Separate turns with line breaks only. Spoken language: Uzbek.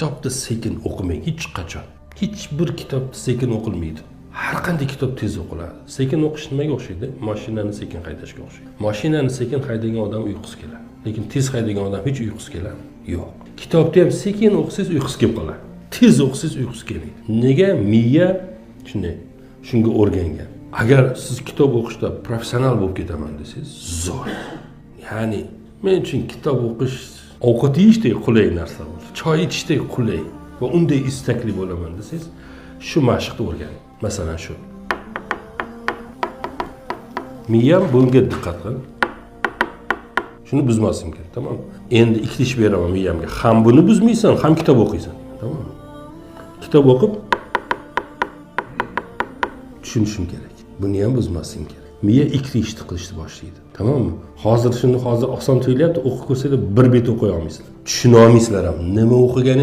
kitobni sekin o'qimang hech qachon. Hech bir kitobni sekin o'qilmaydi. Har qanday kitob tez o'qiladi. Sekin o'qish nimaga o'xshaydi? Mashinani sekin haydashga o'xshaydi. Mashinani sekin haydagan odam uyqusi keladi. Lekin tez haydagan odam hech uyqusi keladimi? Yo'q. Kitobni ham sekin o'qisangiz uyqusi kelib qoladi. Tez o'qisangiz uyqusi kelmaydi. Nega? Miya shunga o'rgangan. Agar siz kitob o'qishda professional bo'lib ketaman desangiz, zo'r. Ya'ni men uchun kitob o'qish ovqat yeyishdek qulay narsa bo'ldi. Choy ichishdek qulay va unday istakli bo'laman desangiz, shu mashqni o'rganing. Masalan shu. Miyam bunga diqqat qil. Shuni buzmasim kerak, tamom? Endi ikkita ish beraman miyamga. Ham buni buzmaysan, ham kitob o'qiysan, tamom? Kitob o'qib tushunishim kerak. Buni ham buzmasing kerak. Miya ikkita ishni qilishni boshlaydi, tamommi? Hozir oson tuyulyapti, o'qib ko'rsanglar bir bet o'qiy olmaysizlar. Tushuna olmaysizlar ham. Nima o'qiganingiz